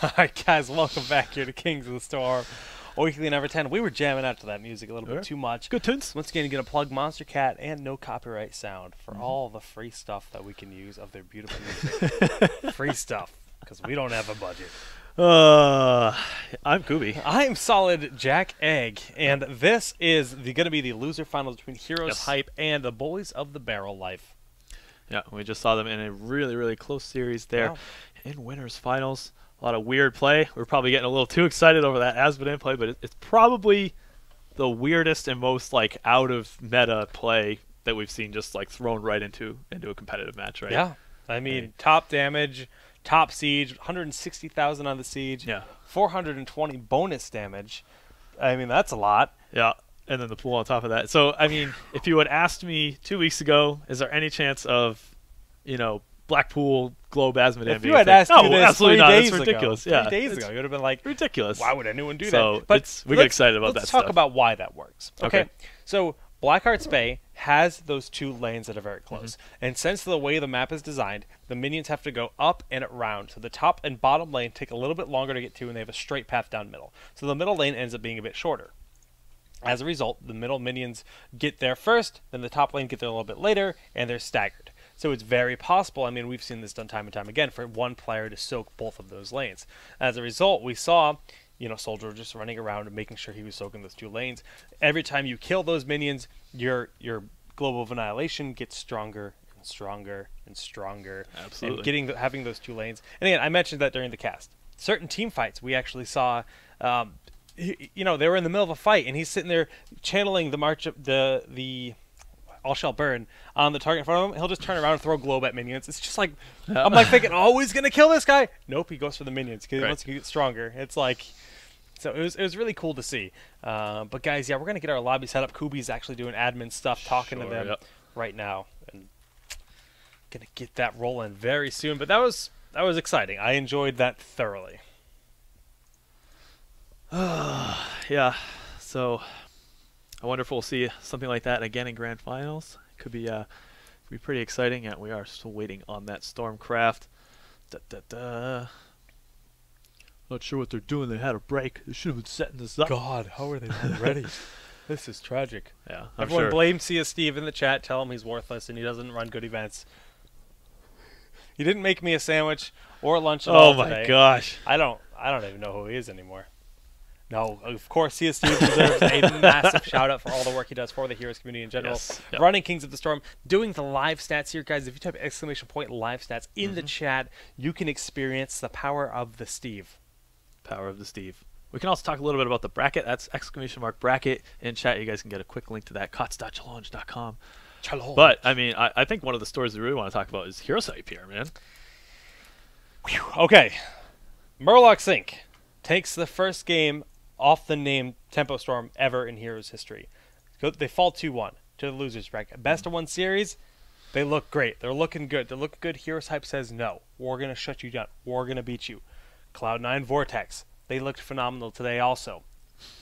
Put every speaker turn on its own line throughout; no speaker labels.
Alright guys, welcome back here to Kings of the Storm. Weekly number 10. We were jamming out to that music a little bit too much.
Good tunes.
Once again, you're going to plug Monster Cat and No Copyright Sound for all the free stuff that we can use of their beautiful music. Free stuff, because we don't have a budget.
I'm Kubi.
I'm Solid Jack Egg, and this is going to be the loser finals between Heroes Hype and the Bullies of the Barrel Life.
Yeah, we just saw them in a really, really close series there in winners finals. A lot of weird play. We're probably getting a little too excited over that Asmodee play, but it's probably the weirdest and most like out of meta play that we've seen, just like thrown right into a competitive match, right?
Yeah, I mean top damage, top siege, 160,000 on the siege.
Yeah,
420 bonus damage. I mean that's a lot.
Yeah, and then the pool on top of that. So I mean, if you had asked me 2 weeks ago, is there any chance of, Blackpool Globe Asmodee?
If you had asked me this
absolutely
3
not.
days
It's ridiculous.
ago,
Yeah,
3 days ago, you would have been like,
ridiculous.
Why would anyone do
so
that? But
we get excited about that
let's
stuff.
talk about why that works.
Okay.
So Blackheart's Bay has those 2 lanes that are very close. And since the way the map is designed, the minions have to go up and around. So the top and bottom lane take a little bit longer to get to, and they have a straight path down middle. So the middle lane ends up being a bit shorter. As a result, the middle minions get there first, then the top lane get there a little bit later, and they're staggered. So it's very possible, I mean, we've seen this done time and time again, for one player to soak both of those lanes. As a result, we saw, Soldier just running around and making sure he was soaking those 2 lanes. Every time you kill those minions, your Global of Annihilation gets stronger and stronger and stronger.
Absolutely.
And having those 2 lanes. And again, I mentioned that during the cast. Certain team fights, we actually saw... they were in the middle of a fight, and he's sitting there channeling the march of the All Shall Burn on the target in front of him. He'll just turn around and throw a globe at minions. It's just like, I'm like thinking, oh, he's gonna kill this guy. Nope, he goes for the minions because once he gets stronger, it's like. So it was really cool to see. But guys, yeah, we're gonna get our lobby set up. Kubi's actually doing admin stuff, talking to them right now, and gonna get that rolling very soon. But that was exciting. I enjoyed that thoroughly.
Yeah, so I wonder if we'll see something like that again in grand finals. Could be pretty exciting. Yeah, we are still waiting on that Stormcraft. Not sure what they're doing. They had a break. They should have been setting this up.
God, how are they not ready? This is tragic.
Yeah,
everyone blames CS Steve in the chat. Tell him he's worthless and he doesn't run good events. He didn't make me a sandwich or lunch at all today.
Oh my gosh!
I don't even know who he is anymore. No, of course, CS Steve deserves a massive shout out for all the work he does for the Heroes community in general.
Yes. Yep.
Running Kings of the Storm, doing the live stats here, guys. If you type ! live stats in the chat, you can experience the power of the Steve.
Power of the Steve. We can also talk a little bit about the bracket. That's !bracket in chat. You guys can get a quick link to that. KotS.challenge.com. But I mean, I think one of the stories we really want to talk about is Heroes Hype here, man.
Whew. Okay, Murloc Sync takes the first game off the name Tempo Storm ever in Heroes history. They fall 2-1 to the losers bracket. Best of 1 series, they look great. They're looking good. They're looking good. Heroes Hype says no. We're going to shut you down. We're going to beat you. Cloud9 Vortex, they looked phenomenal today also.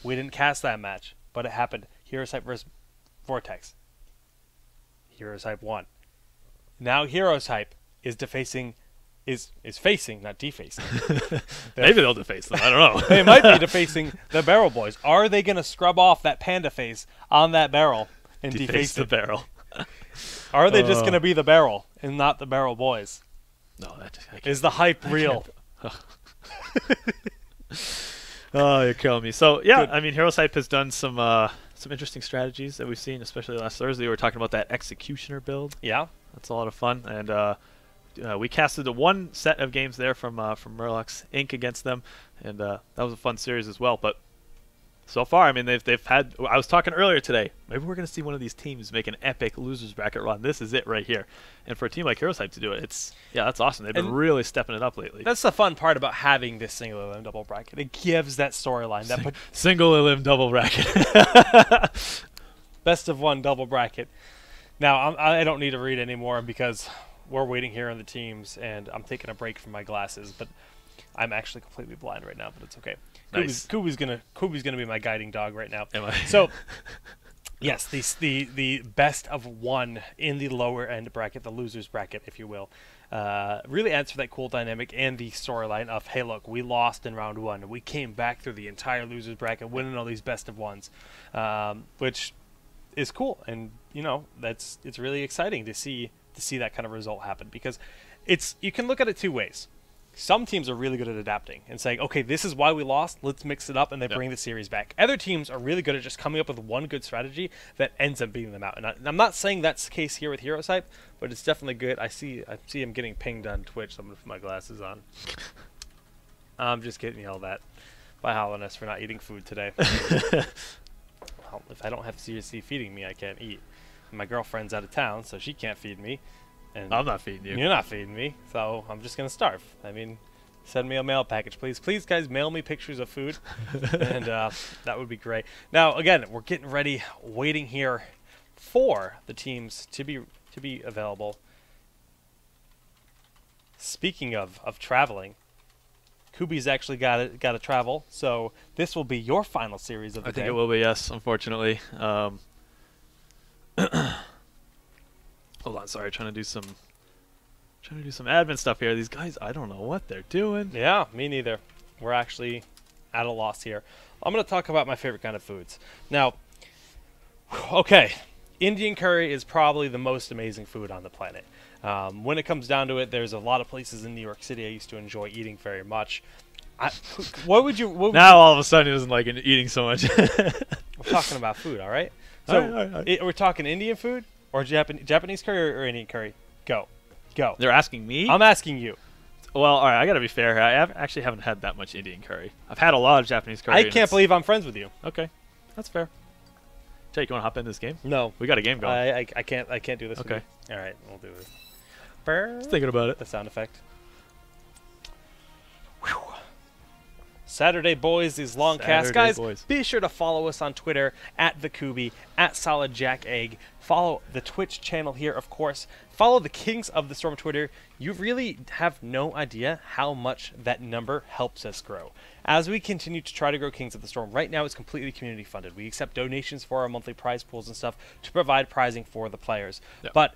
We didn't cast that match, but it happened. Heroes Hype versus Vortex. Heroes Hype won. Now Heroes Hype is defacing... Is facing, not defacing.
Maybe they'll deface them. I don't know.
They might be defacing the Barrel Boys. Are they going to scrub off that panda face on that barrel and deface
the barrel?
Are they just going to be the Barrel and not the Barrel Boys?
No,
is the hype real?
Oh, you're killing me. So yeah, I mean, Heroes Hype has done some interesting strategies that we've seen, especially last Thursday. We were talking about that Executioner build.
Yeah,
that's a lot of fun, and we casted the 1 set of games there from Murlocs Inc. against them, and that was a fun series as well. But so far, I mean, they've had. I was talking earlier today. Maybe we're going to see one of these teams make an epic losers bracket run. This is it right here, and for a team like Heroes Hype to do it, that's awesome. They've been really stepping it up lately.
That's the fun part about having this single elim double bracket. It gives that storyline.
Single elim double bracket.
Best of 1 double bracket. Now I don't need to read anymore because we're waiting here on the teams, and I'm taking a break from my glasses, but I'm actually completely blind right now, but it's okay.
Nice.
Kubi's gonna be my guiding dog right now.
Am I?
So, yes, the best of 1 in the lower end bracket, the losers bracket, if you will. really adds for that cool dynamic and the storyline of, hey, look, we lost in round 1, and we came back through the entire losers bracket, winning all these best of ones, which is cool. And it's really exciting to see that kind of result happen, because you can look at it two ways. Some teams are really good at adapting and saying, okay, this is why we lost, let's mix it up, and they bring the series back. Other teams are really good at just coming up with one good strategy that ends up beating them out. And I'm not saying that's the case here with Heroes Hype, but it's definitely good. I see him getting pinged on Twitch, so I'm going to put my glasses on. I'm just getting yelled at by Hollowness for not eating food today. Well, if I don't have CRC feeding me, I can't eat. And my girlfriend's out of town, so she can't feed me. And
I'm not feeding you.
You're not feeding me, so I'm just going to starve. I mean, send me a mail package, please. Please, guys, mail me pictures of food, and that would be great. Now, again, we're getting ready, waiting here for the teams to be available. Speaking of traveling, Kubi's actually got to travel, so this will be your final series of the day.
I think it will be, yes, unfortunately. Hold on, sorry, trying to do some admin stuff here. These guys, I don't know what they're doing.
Yeah, me neither. We're actually at a loss here. I'm going to talk about my favorite kind of foods. Now, okay, Indian curry is probably the most amazing food on the planet. When it comes down to it, there's a lot of places in New York City I used to enjoy eating very much. What would you...
all of a sudden, he doesn't like eating so much.
We're talking about food, all right? So,
all right.
We're talking Indian food? Or Japanese curry or Indian curry? Go.
They're asking me?
I'm asking you.
Well, all right, I got to be fair here. I actually haven't had that much Indian curry. I've had a lot of Japanese curry.
I can't believe I'm friends with you.
Okay, that's fair. Jake, you want to hop in this game?
No.
We got a game going.
I can't do this.
Okay.
All right, we'll do this.
Just thinking about it.
The sound effect. Whew. Saturday boys, these long casts. Guys, be sure to follow us on Twitter at @TheKubi, @SolidJackEgg. Follow the Twitch channel here, of course. Follow the Kings of the Storm Twitter. You really have no idea how much that number helps us grow. As we continue to try to grow Kings of the Storm, right now it's completely community funded. We accept donations for our monthly prize pools and stuff to provide prizing for the players. Yep. But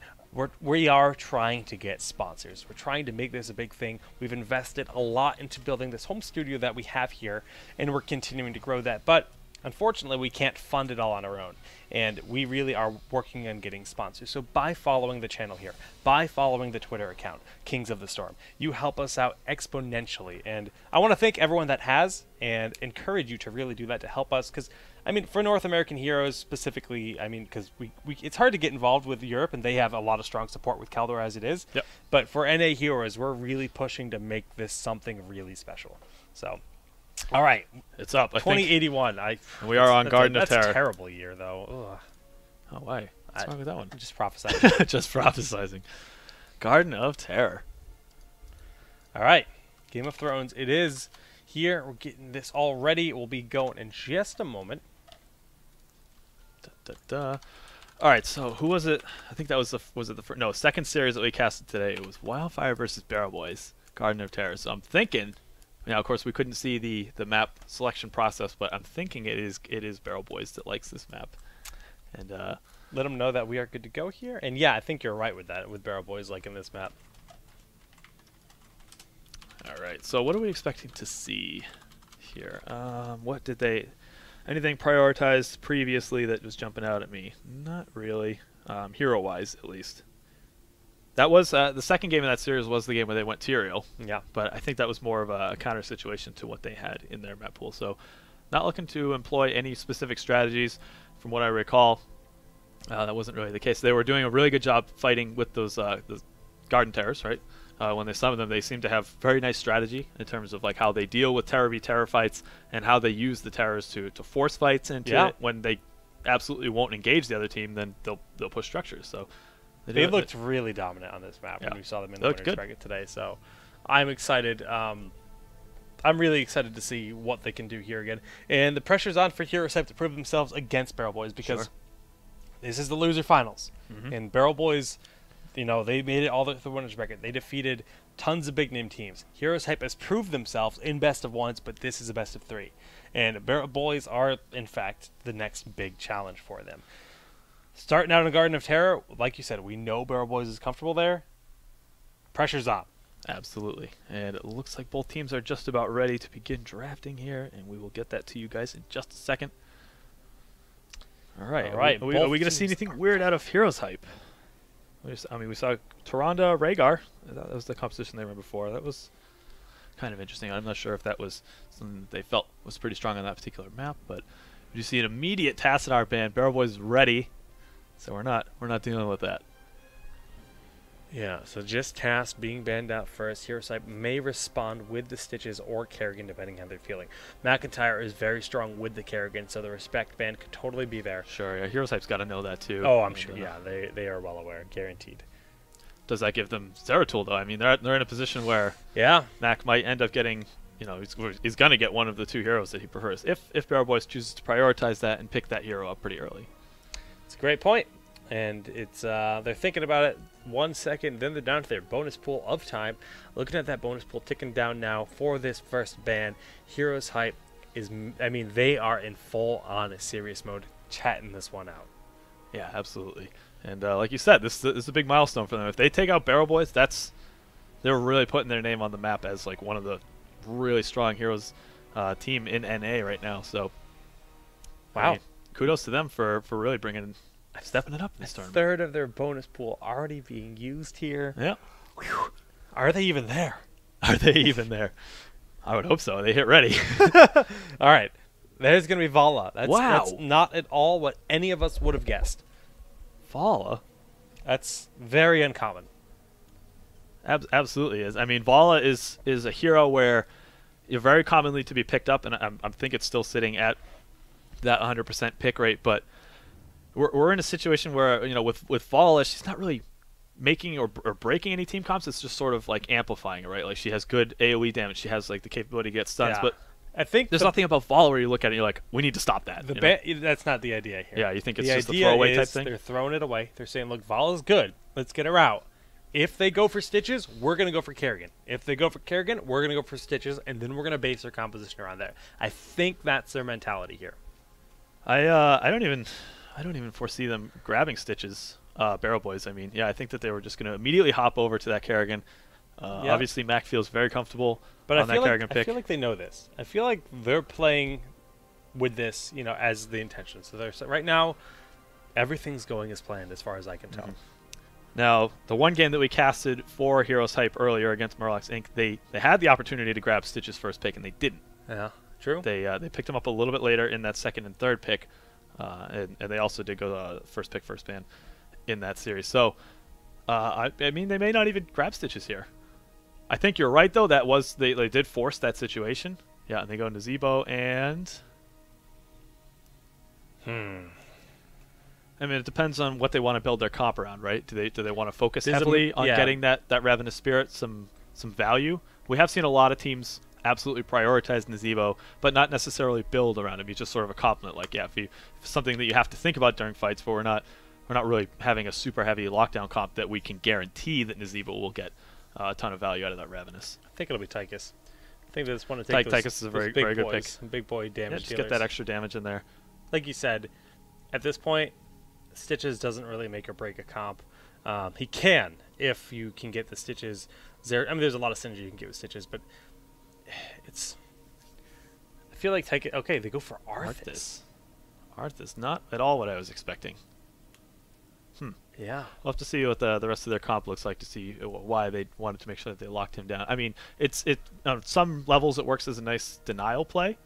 we are trying to get sponsors. We're trying to make this a big thing. We've invested a lot into building this home studio that we have here, and we're continuing to grow that. But unfortunately, we can't fund it all on our own, and we really are working on getting sponsors. So by following the channel here, by following the Twitter account, Kings of the Storm, you help us out exponentially. And I want to thank everyone that has, and encourage you to really do that to help us, because I mean, for North American Heroes specifically, I mean, because it's hard to get involved with Europe, and they have a lot of strong support with Keldor as it is.
Yep.
But for NA Heroes, we're really pushing to make this something really special. So, all right,
it's up.
2081.
We are on Garden of Terror.
That's a terrible year, though. Ugh.
Oh, why? What's wrong with that one?
Just prophesizing.
Just prophesizing. Garden of Terror.
All right, Game of Thrones. It is here. We're getting this all ready. We'll be going in just a moment.
All right, so who was it? I think that was second series that we casted today. It was Wildfire versus Barrel Boys, Garden of Terror. So I'm thinking, now of course we couldn't see the map selection process, but I'm thinking it is Barrel Boys that likes this map, and
let them know that we are good to go here. And yeah, I think you're right with that, with Barrel Boys liking this map.
All right, so what are we expecting to see here? What did they? Anything prioritized previously that was jumping out at me? Not really, hero-wise at least. That was the second game in that series was the game where they went Tyrael.
Yeah.
But I think that was more of a counter situation to what they had in their map pool. So not looking to employ any specific strategies from what I recall. That wasn't really the case. They were doing a really good job fighting with those Garden Terrors, right? When they summon them, they seem to have very nice strategy in terms of like how they deal with Terror v Terror fights and how they use the Terrors to force fights into it. When they absolutely won't engage the other team, then they'll push structures. So
they looked really dominant on this map when we saw them in the Winner's Bracket today. So I'm excited. I'm really excited to see what they can do here again. And the pressure's on for Heroes Hype to prove themselves against Barrel Boys, because this is the loser finals, and Barrel Boys, you know, they made it all the Winners Bracket. They defeated tons of big name teams. Heroes Hype has proved themselves in best of ones, but this is a best of 3. And Barrel Boys are, in fact, the next big challenge for them. Starting out in Garden of Terror, like you said, we know Barrel Boys is comfortable there. Pressure's on.
Absolutely. And it looks like both teams are just about ready to begin drafting here, and we will get that to you guys in just a second. All right.
All right.
Are we going to see anything weird out of Heroes Hype? We saw Tyrande, Rhaegar. That was the composition they were before. That was kind of interesting. I'm not sure if that was something that they felt was pretty strong on that particular map, but you see an immediate Tassadar ban. Barrel Boy's ready, so we're not dealing with that.
Yeah, so just Tass being banned out first. Hero Type may respond with the Stitches or Kerrigan, depending how they're feeling. McIntyre is very strong with the Kerrigan, so the respect ban could totally be there.
Sure, yeah, Hero Type's got to know that too.
Oh, I'm sure. Yeah, they are well aware, guaranteed.
Does that give them Zeratul though? I mean, they're in a position where Mac might end up getting, he's going to get one of the two heroes that he prefers if Barrel Boys chooses to prioritize that and pick that hero up pretty early.
It's a great point. And it's they're thinking about it 1 second, then they're down to their bonus pool of time. Looking at that bonus pool ticking down now for this first ban. Heroes Hype is, they are in full-on serious mode, chatting this one out.
Yeah, absolutely. And like you said, this is a big milestone for them. If they take out Barrel Boys, they're really putting their name on the map as like one of the really strong heroes team in NA right now. So,
wow,
kudos to them for really stepping it up in this
tournament.
tournament.
Third of their bonus pool already being used here.
Yeah.
Whew. Are they even there?
Are they even there? I would hope so. They hit ready.
All right. There's going to be Vala.
Wow.
That's not at all what any of us would have guessed.
Vala?
That's very uncommon.
Absolutely is. I mean, Vala is a hero where you're very commonly to be picked up, and I think it's still sitting at that 100% pick rate, but we're in a situation where, with Vala, she's not really making or breaking any team comps. It's just sort of like amplifying it, right? Like she has good AoE damage. She has like the capability to get stuns, but
I think
there's nothing about Vala where you look at it and you're like, we need to stop that.
That's not the idea here.
Yeah, you think it's just a throwaway type thing?
They're throwing it away. They're saying, look, Vala's good. Let's get her out. If they go for Stitches, we're going to go for Kerrigan. If they go for Kerrigan, we're going to go for Stitches, and then we're going to base their composition around there. I think that's their mentality here.
I don't even foresee them grabbing Stitches, Barrel Boys. I mean, yeah, I think that they were just going to immediately hop over to that Kerrigan. Obviously, Mac feels very comfortable on that Kerrigan pick.
I feel like they know this. I feel like they're playing with this, as the intention. So right now, everything's going as planned as far as I can tell.
Now, the one game that we casted for Heroes Hype earlier against Murlocs Inc., they had the opportunity to grab Stitch's first pick, and they didn't.
Yeah, true.
They picked him up a little bit later in that second and third pick, and they also did go first pick, first ban in that series. So, I mean, they may not even grab Stitches here. I think you're right, though. That was they did force that situation. Yeah, and they go into Zebo, and I mean, it depends on what they want to build their comp around, right? Do they want to focus heavily on getting that Ravenous Spirit some value? We have seen a lot of teams absolutely prioritize Nazebo, but not necessarily build around him. He's just sort of a complement. Like, yeah, if something that you have to think about during fights, but we're not really having a super heavy lockdown comp that we can guarantee that Nazebo will get a ton of value out of that Ravenous.
I think it'll be Tychus. I think they just want to take
Tychus is a very good pick.
Big boy damage.
Just get that extra damage in there.
Like you said, at this point, Stitches doesn't really make or break a comp. He can if you can get the Stitches. There's a lot of synergy you can get with Stitches, but it's. I feel like okay, they go for Arthas.
Arthas, not at all what I was expecting.
Yeah.
We'll have to see what the rest of their comp looks like to see why they wanted to make sure that they locked him down. I mean, on some levels it works as a nice denial play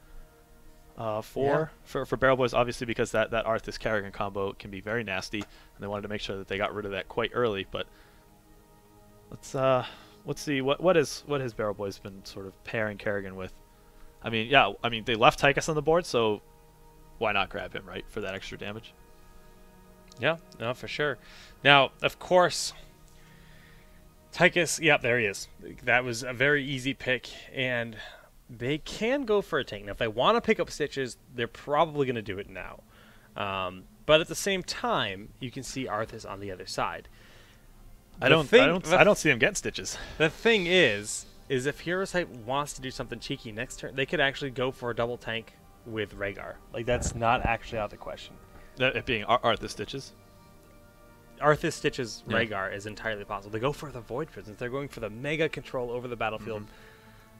for Barrel Boys, obviously, because that Arthas Kerrigan combo can be very nasty, and they wanted to make sure that they got rid of that quite early. But let's see what has Barrel Boys been sort of pairing Kerrigan with. I mean, they left Tychus on the board, so why not grab him, right, for that extra damage?
Yeah, no, for sure. Now, of course, Tychus, there he is. That was a very easy pick, and they can go for a tank. Now, if they want to pick up Stitches, they're probably going to do it now. But at the same time, you can see Arthas on the other side.
I don't see him getting Stitches.
The thing is if Heroes Hype wants to do something cheeky next turn, they could actually go for a double tank with Rhaegar. Like, that's not actually out of the question.
It being Arthas Stitches?
Arthas Stitch's Rhaegar is entirely possible. They go for the Void Prisons. They're going for the mega control over the battlefield.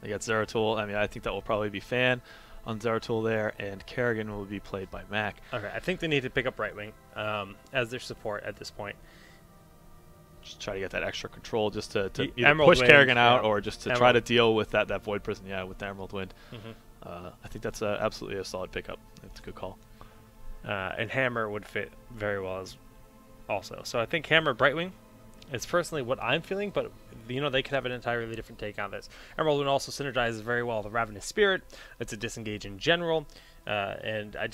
They got Zeratul. I mean, I think that will probably be Fan on Zeratul there, and Kerrigan will be played by Mac.
Okay, I think they need to pick up Right Wing as their support at this point.
Just try to get that extra control just to either
Emerald
push
Wind,
Kerrigan out or just to try
Emerald.
to deal with that Void Prison, with the Emerald Wind. I think that's absolutely a solid pickup. It's a good call.
And Hammer would fit very well as also. So I think Hammer Brightwing is personally what I'm feeling, but they could have an entirely different take on this. Emerald Wind also synergizes very well with the Ravenous Spirit. It's a disengage in general. And I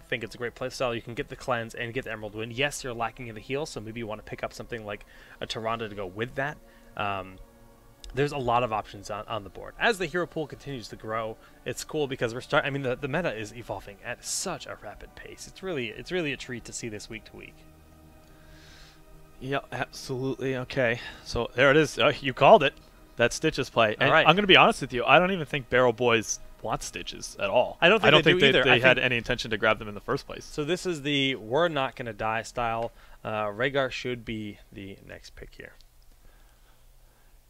think it's a great playstyle. You can get the cleanse and get the Emerald Wind. Yes, you're lacking in the heal, so maybe you want to pick up something like a Tyrande to go with that. There's a lot of options on the board. As the hero pool continues to grow, it's cool because the meta is evolving at such a rapid pace. It's really a treat to see this week to week.
Yeah, absolutely. Okay, so there it is. You called it. That Stitches play. And
all right.
I'm going to be honest with you. I don't even think Barrel Boys want Stitches at all.
I don't think
they had any intention to grab them in the first place.
So this is the we're not going to die style. Rhaegar should be the next pick here.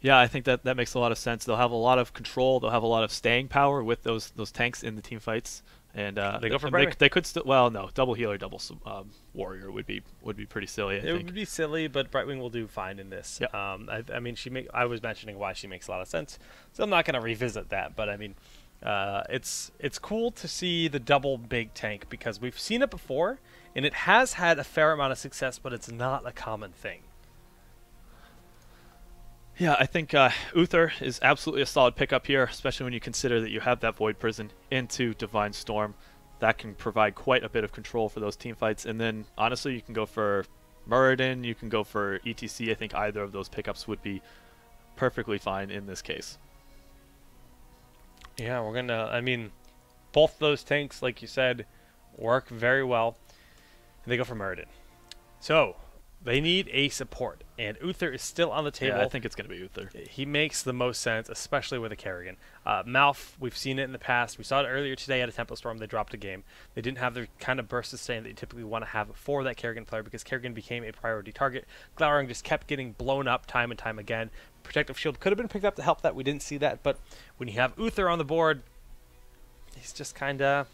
Yeah, I think that makes a lot of sense. They'll have a lot of control. They'll have a lot of staying power with those tanks in the team fights. And
they go for
they could still no double healer, double warrior would be pretty silly.
It would be silly, but Brightwing will do fine in this.
Yep.
I was mentioning why she makes a lot of sense, so I'm not going to revisit that. But it's cool to see the double big tank because we've seen it before, and it has had a fair amount of success, but it's not a common thing.
Yeah, I think Uther is absolutely a solid pickup here, especially when you consider that you have that Void Prison into Divine Storm. That can provide quite a bit of control for those team fights. And then, honestly, you can go for Muradin, you can go for ETC. I think either of those pickups would be perfectly fine in this case.
Yeah, we're going to, both those tanks, like you said, work very well. And they go for Muradin. So they need a support, and Uther is still on the table.
Yeah, I think it's going to be Uther.
He makes the most sense, especially with a Kerrigan. Malf, we've seen it in the past. We saw it earlier today at a Temple Storm. They dropped a game. They didn't have the kind of burst of sustain that you typically want to have for that Kerrigan player because Kerrigan became a priority target. Glowering just kept getting blown up time and time again. Protective Shield could have been picked up to help that. We didn't see that, but when you have Uther on the board, he's just kind of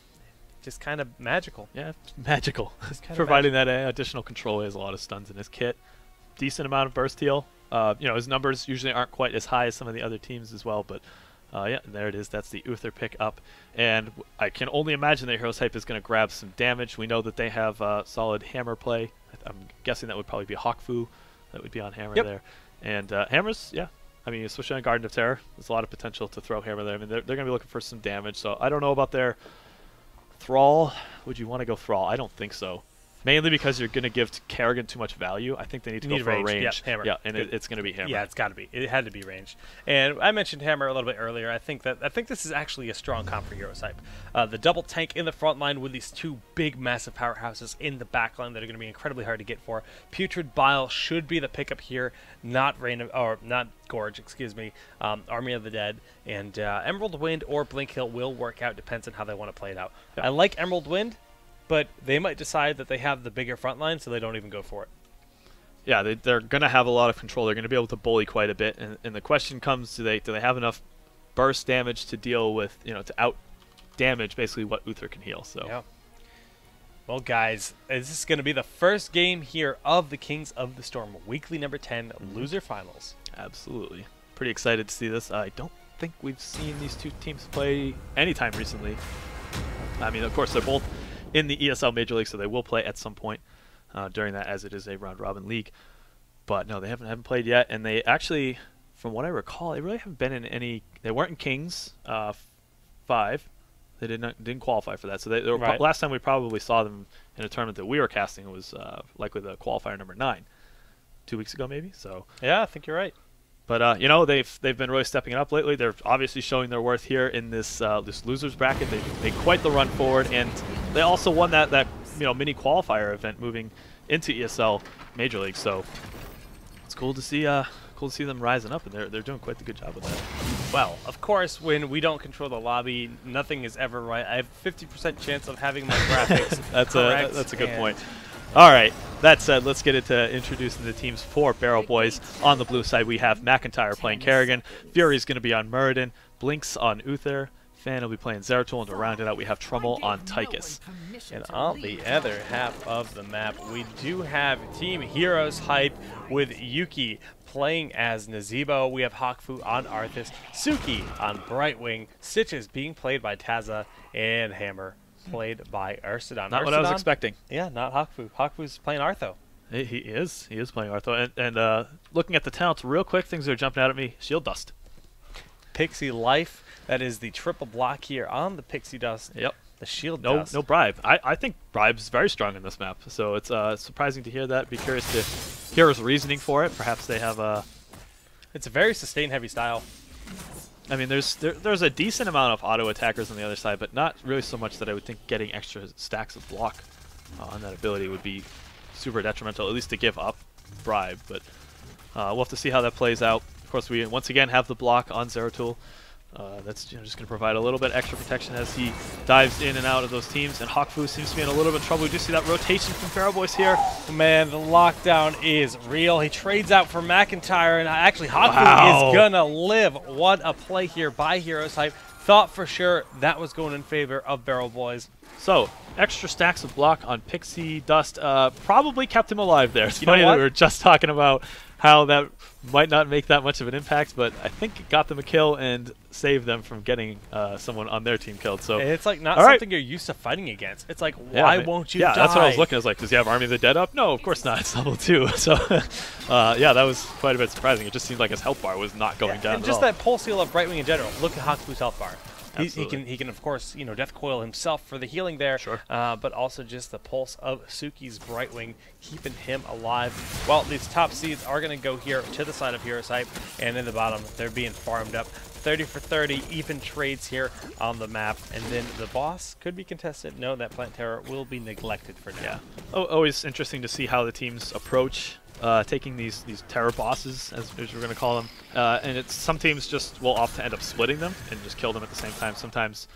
magical.
Yeah, magical. Providing that additional control, he has a lot of stuns in his kit. Decent amount of burst heal. His numbers usually aren't quite as high as some of the other teams as well, but yeah, there it is. That's the Uther pick up. And I can only imagine that Heroes Hype is going to grab some damage. We know that they have solid hammer play. I'm guessing that would probably be Hawkfu that would be on hammer there. And hammers, yeah. Especially on Garden of Terror, there's a lot of potential to throw hammer there. They're going to be looking for some damage, so I don't know about their Thrall. Would you want to go Thrall? I don't think so. Mainly because you're going to give Kerrigan too much value. I think they need to go for a range.
Yeah, hammer.
Yeah, and it's going to be hammer.
Yeah, it's got to be. It had to be ranged. And I mentioned hammer a little bit earlier. I think this is actually a strong comp for Heroes Hype. The double tank in the front line with these two big, massive powerhouses in the back line that are going to be incredibly hard to get for. Putrid Bile should be the pickup here, not Gorge, excuse me. Army of the Dead and Emerald Wind or Blink Hill will work out. Depends on how they want to play it out. Yeah. I like Emerald Wind, but they might decide that they have the bigger front line, so they don't even go for it.
Yeah, they're going to have a lot of control. They're going to be able to bully quite a bit, and the question comes: do they have enough burst damage to deal with, to out damage basically what Uther can heal? So. Yeah.
Well, guys, this is going to be the first game here of the Kings of the Storm weekly number 10 loser finals.
Absolutely, pretty excited to see this. I don't think we've seen these two teams play anytime recently. Of course, they're both in the ESL Major League, so they will play at some point during that, as it is a round-robin league. But no, they haven't played yet, and they actually, from what I recall, they really haven't been in any. They weren't in Kings 5. They didn't qualify for that. So they were last time we probably saw them in a tournament that we were casting was likely the qualifier number 9, 2 weeks ago maybe. So
yeah, I think you're right.
But they've been really stepping it up lately. They're obviously showing their worth here in this losers bracket. They made quite the run forward, and they also won that mini qualifier event moving into ESL Major League. So it's cool to see them rising up, and they're doing quite the good job with that.
Well, of course, when we don't control the lobby, nothing is ever right. I have 50% chance of having my graphics.
That's a good point. All right. that said, let's get into introducing the teams for Barrel Boys. On the blue side, we have McIntyre playing Kerrigan. Fury's going to be on Muradin. Blinks on Uther. Fan will be playing Zeratul, and to round it out, we have Trummel on Tychus.
And on the other half of the map, we do have Team Heroes Hype with Yuki playing as Nazebo. We have Hakfu on Arthas, Suki on Brightwing, Stitches being played by Taza, and Hammer played by Ursidon.
Not what I was expecting.
Yeah, not Hakfu. Hakfu's playing Artho.
He is playing Artho. And looking at the talents real quick, things that are jumping out at me. Shield Dust.
Pixie Life. That is the triple block here on the Pixie Dust.
Yep.
The Shield Dust.
No Bribe. I think Bribe's very strong in this map, so it's surprising to hear that. Be curious to hear his reasoning for it. Perhaps they have a...
It's a very sustain-heavy style.
I mean, there's a decent amount of auto attackers on the other side, but not really so much that I would think getting extra stacks of block on that ability would be super detrimental, at least to give up Bribe. But we'll have to see how that plays out. Of course, we once again have the block on Zeratul. That's just going to provide a little bit extra protection as he dives in and out of those teams. And Hakfu seems to be in a little bit of trouble. We do see that rotation from Barrel Boys here.
Man, the lockdown is real. He trades out for McIntyre, and actually Hakfu is going to live. What a play here by Heroes Hype. Thought for sure that was going in favor of Barrel Boys.
So, extra stacks of block on Pixie Dust probably kept him alive there. It's funny that we were just talking about how that might not make that much of an impact, but I think it got them a kill and saved them from getting someone on their team killed. So
it's like not something you're used to fighting against. It's like, why won't you die?
Yeah, that's what I was looking. I was like, does he have Army of the Dead up? No, of course not. It's level 2. So yeah, that was quite a bit surprising. It just seemed like his health bar was not going down
and just that pulse heal of Brightwing in general. Look at Hakfu's health bar. He can of course death coil himself for the healing there,
sure.
But also just the pulse of Suki's Brightwing keeping him alive. Well, these top seeds are going to go here to the side of Heroes Hype, and in the bottom they're being farmed up. 30 for 30, even trades here on the map, and then the boss could be contested. No, that Plant Terror will be neglected for now.
Yeah, always interesting to see how the teams approach taking these terror bosses, as we're going to call them, and some teams just will opt to end up splitting them and just kill them at the same time. Sometimes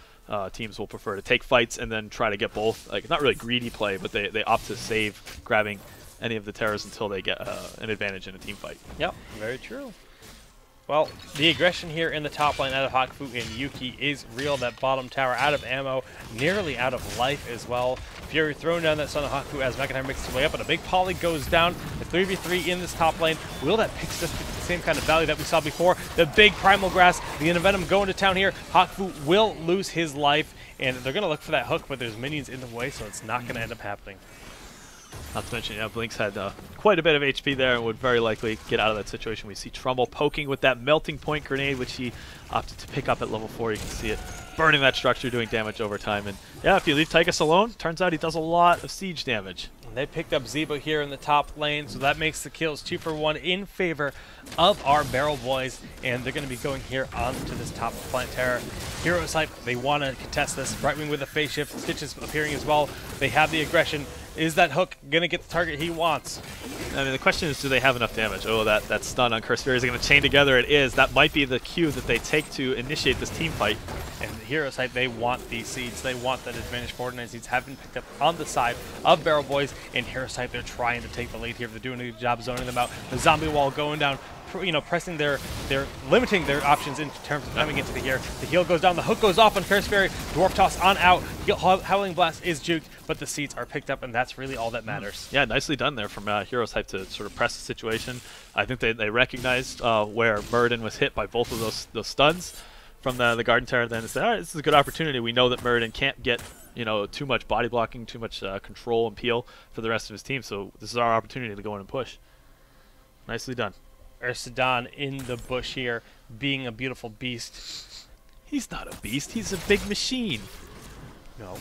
teams will prefer to take fights and then try to get both. Like, not really greedy play, but they opt to save grabbing any of the terrors until they get an advantage in a team fight.
Yep, very true. Well, the aggression here in the top lane out of Hakfu and Yuki is real. That bottom tower out of ammo, nearly out of life as well. Fury throwing down that Son of Hakfu as McIntyre makes his way up, and a big poly goes down. The 3v3 in this top lane. Will that pick just the same kind of value that we saw before? The big Primal Grass, the Venom going to town here. Hakfu will lose his life, and they're going to look for that hook, but there's minions in the way, so it's not going to end up happening.
Not to mention, Blinks had quite a bit of HP there and would very likely get out of that situation. We see Trummel poking with that melting point grenade, which he opted to pick up at level 4. You can see it burning that structure, doing damage over time. And yeah, if you leave Tychus alone, turns out he does a lot of siege damage.
And they picked up Zebo here in the top lane, so that makes the kills 2 for 1 in favor of our Barrel Boys. And they're going to be going here onto this top Plant Terror. Heroes Hype, they want to contest this. Brightwing with a phase shift, Stitches appearing as well. They have the aggression. Is that hook going to get the target he wants?
I mean, the question is, do they have enough damage? Oh, that stun on Curse Fury is going to chain together. It is. That might be the cue that they take to initiate this team fight.
And Heroes Hype, they want these seeds. They want that advantage. 49 seeds have been picked up on the side of Barrel Boys. And Heroes Hype, they're trying to take the lead here. They're doing a good job zoning them out. The zombie wall going down, pressing they're limiting their options in terms of coming into the here. The heal goes down, the hook goes off on Curse Fairy, Dwarf Toss on out, Howling Blast is juked, but the seeds are picked up, and that's really all that matters.
Yeah, nicely done there from Heroes Hype to sort of press the situation. I think they recognized where Muradin was hit by both of those stuns from the Garden Terror, then said, all right, this is a good opportunity. We know that Muradin can't get too much body blocking, too much control and peel for the rest of his team, so this is our opportunity to go in and push. Nicely done.
Ursidon in the bush here, being a beautiful beast.
He's not a beast. He's a big machine.
No.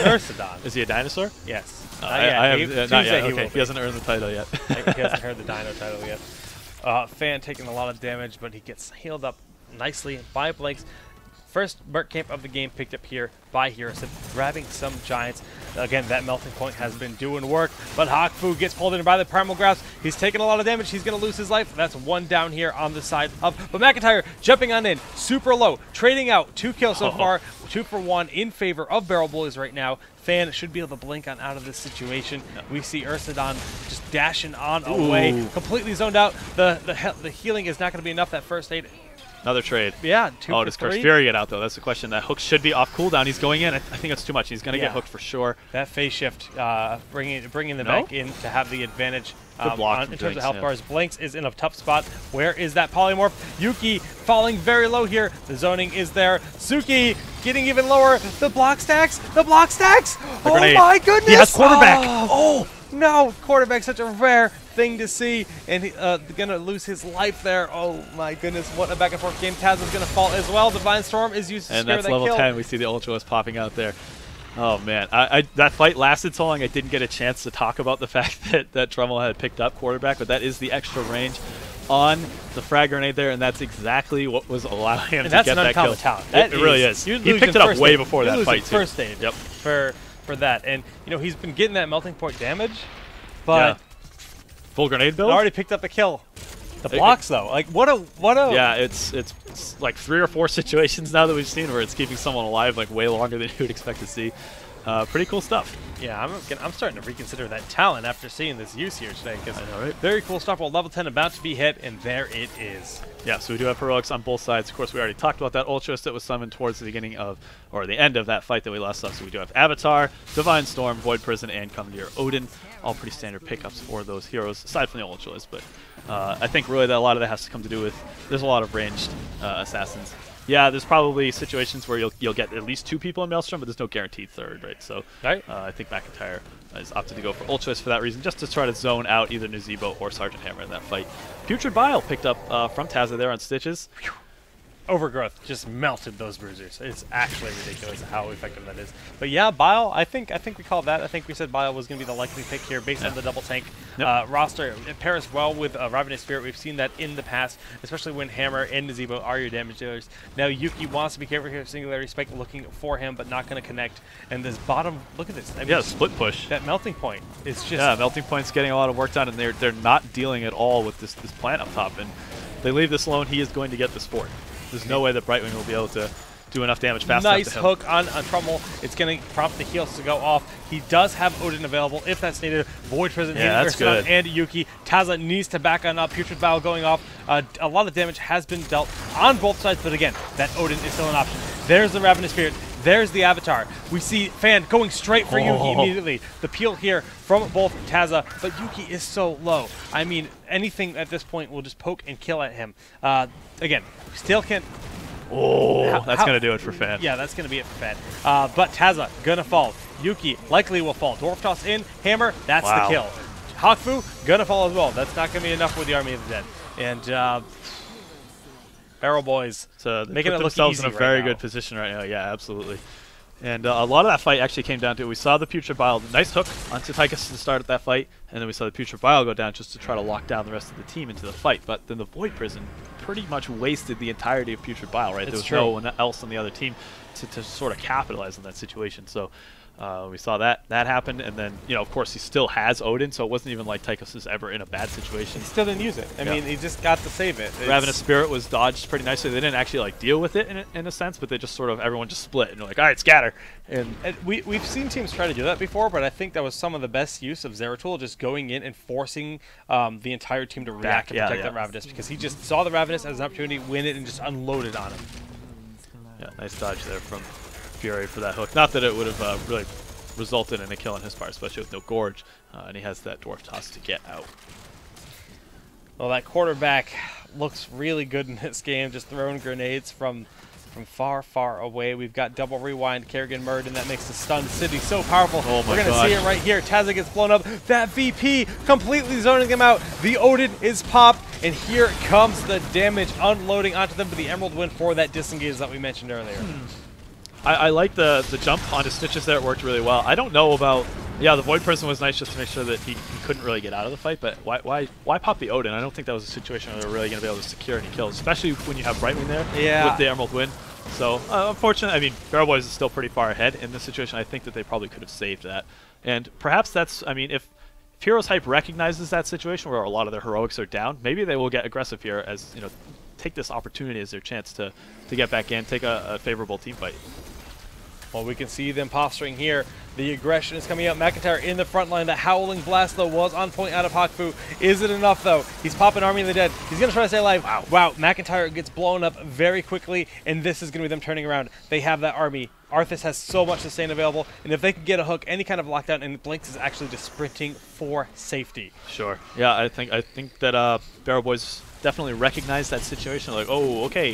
Ursidon.
Is he a dinosaur?
Yes.
Not yet. Okay, he hasn't earned the title yet.
He hasn't heard the dino title yet. Fan taking a lot of damage, but he gets healed up nicely by Blinks. First Merc camp of the game picked up here by Hirosip, grabbing some Giants. Again, that melting point has been doing work, but Hakfu gets pulled in by the Primal Grasp. He's taking a lot of damage. He's going to lose his life. That's one down here on the side of, but McIntyre jumping on in, super low, trading out 2 kills so far, 2 for 1 in favor of Barrel Boys right now. Fan should be able to blink on out of this situation. No. We see Ursadon just dashing on away, completely zoned out. The healing is not going to be enough. That first aid.
Another trade.
Yeah, 2 for
does
3.
Curse Fury get out, though? That's the question. That hook should be off cooldown. He's going in. I think it's too much. He's going to get hooked for sure. That
phase shift, bringing them back in to have the advantage
in
terms of health bars. Blinks is in a tough spot. Where is that polymorph? Yuki falling very low here. The zoning is there. Suki getting even lower. The block stacks. The block stacks. Oh my goodness.
He has quarterback.
Oh no, quarterback, such a rare thing to see, and he's gonna lose his life there. Oh my goodness, what a back and forth game. Taz is gonna fall as well. Divine Storm is used to
and
scare
that's
that
level
kill.
10. We see the Ultra popping out there. Oh man, that fight lasted so long I didn't get a chance to talk about the fact that Drummel had picked up quarterback, but that is the extra range on the frag grenade there, and that's exactly what was allowing him to get that kill.
Talent.
It really is. He picked it up way before that fight too.
First aid.
Yep.
For that, and you know he's been getting that melting point damage, but
full grenade build.
Already picked up a kill. The blocks though, like what a
yeah, it's like 3 or 4 situations now that we've seen where it's keeping someone alive like way longer than you would expect to see. Pretty cool stuff.
Yeah, I'm starting to reconsider that talent after seeing this use here today. I know, right? Very cool stuff. Well, level 10 about to be hit, and there it is.
Yeah, so we do have heroics on both sides. Of course, we already talked about that Ultras that was summoned towards the beginning of, or the end of that fight that we last saw. So we do have Avatar, Divine Storm, Void Prison, and Commandeer Odin. All pretty standard pickups for those heroes, aside from the Ultras. But I think really that a lot of that has to come to do with there's a lot of ranged assassins. Yeah, there's probably situations where you'll get at least 2 people in Maelstrom, but there's no guaranteed third, right? So I think McIntyre is opted to go for Ultras for that reason, just to try to zone out either Nazebo or Sergeant Hammer in that fight. Putrid Bile picked up from Tazza there on Stitches.
Overgrowth just melted those bruisers. It's actually ridiculous how effective that is. But yeah, Bile, I think we called that. I think we said Bile was going to be the likely pick here based on the double tank roster. It pairs well with Ravenous Spirit. We've seen that in the past, especially when Hammer and Nazebo are your damage dealers. Now Yuki wants to be careful here. Singularity Spike looking for him, but not going to connect. And this bottom, look at this. I mean,
split push.
That melting point is just...
Yeah, melting point's getting a lot of work done, and they're not dealing at all with this plant up top. And they leave this alone, he is going to get this fort. There's no way that Brightwing will be able to do enough damage fast enough to him.
Nice hook on Trummel. It's going to prompt the heals to go off. He does have Odin available if that's needed. Void Prison
that's good.
And Yuki. Tazza needs to back on up. Putrid Battle going off. A lot of damage has been dealt on both sides, but again, that Odin is still an option. There's the Ravenous Spirit. There's the Avatar. We see Fan going straight for Yuki immediately. The peel here from both Tazza, but Yuki is so low. I mean, anything at this point will just poke and kill at him. Again, still can't...
that's going to do it for Fan.
Yeah, that's going to be it for Fan. But Tazza, going to fall. Yuki likely will fall. Dwarf Toss in. Hammer, that's the kill. Hakfu, going to fall as well. That's not going to be enough with the Army of the Dead. And... Barrel Boys,
so
making it look
themselves
easy
in a very good position right now. Yeah, absolutely. And a lot of that fight actually came down to, we saw the Putrid Bile, nice hook onto Tychus to start at that fight, and then we saw the Putrid Bile go down just to try to lock down the rest of the team into the fight. But then the Void Prison pretty much wasted the entirety of Putrid Bile, right? There was no one else on the other team to sort of capitalize on that situation. So we saw that happen, and then, you know, of course, he still has Odin, so it wasn't even like Tychus is ever in a bad situation.
He still didn't use it. I mean, he just got to save it.
Ravenous Spirit was dodged pretty nicely. They didn't actually like deal with it in a sense, but they just sort of, everyone just split, and they're like, all right, scatter.
And we've seen teams try to do that before, but I think that was some of the best use of Zeratul, just going in and forcing the entire team to react to protect that Ravenous, because he just saw the Ravenous as an opportunity, win it, and just unloaded on him.
Yeah, nice dodge there from Fury for that hook. Not that it would have really resulted in a kill on his part, especially with no Gorge, and he has that Dwarf Toss to get out.
Well, that quarterback looks really good in this game, just throwing grenades from far, far away. We've got double rewind, Kerrigan Murd, and that makes the stunned city so powerful.
Oh my
We're going to see it right here. Tazza gets blown up. That VP completely zoning him out. The Odin is popped, and here comes the damage unloading onto them, but the Emerald win for that disengage that we mentioned earlier.
I like the jump onto Stitches there. It worked really well. I don't know about... Yeah, the Void Person was nice just to make sure that he couldn't really get out of the fight, but why pop the Odin? I don't think that was a situation where they were really going to be able to secure any kills, especially when you have Brightwing there with the Emerald Win. So, unfortunately, I mean, Barrel Boys is still pretty far ahead in this situation. I think that they probably could have saved that. And perhaps that's, I mean, if Heroes Hype recognizes that situation where a lot of their heroics are down, maybe they will get aggressive here as, you know, take this opportunity as their chance to get back in, take a favorable team fight.
Well, we can see them posturing here. The aggression is coming out. McIntyre in the front line. The Howling Blast, though, was on point out of Hakfu. Is it enough, though? He's popping Army of the Dead. He's going to try to stay alive. Wow. McIntyre gets blown up very quickly, and this is going to be them turning around. They have that army. Arthas has so much sustain available, and if they can get a hook, any kind of lockdown, and Blinks is actually just sprinting for safety.
Sure. Yeah, I think that Barrel Boys definitely recognize that situation. Like, oh, okay,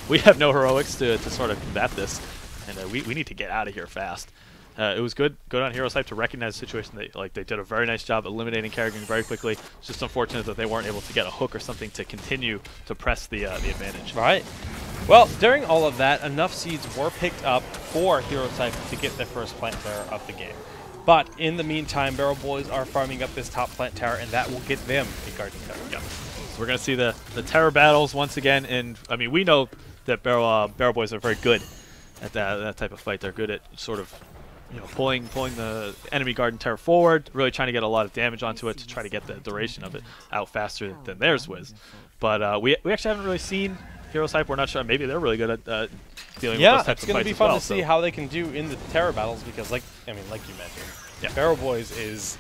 we have no heroics to sort of combat this, and we need to get out of here fast. It was good on Heroes Hype to recognize the situation. They did a very nice job eliminating Kerrigan very quickly. It's just unfortunate that they weren't able to get a hook or something to continue to press the advantage.
Right. Well, during all of that, enough seeds were picked up for Heroes Hype to get their first plant tower of the game. But in the meantime, Barrel Boys are farming up this top plant tower, and that will get them a Guardian Tower.
Yep. So we're going to see the terror battles once again. And I mean, we know that Barrel Boys are very good at that type of fight. They're good at sort of, you know, pulling the enemy Guardian Terror forward, really trying to get a lot of damage onto it to try to get the duration of it out faster than theirs was. But we actually haven't really seen Heroes Hype. We're not sure. Maybe they're really good at dealing with those types of fights.
Yeah, it's going to be fun to see how they can do in the terror battles because, like you mentioned, Barrel Boys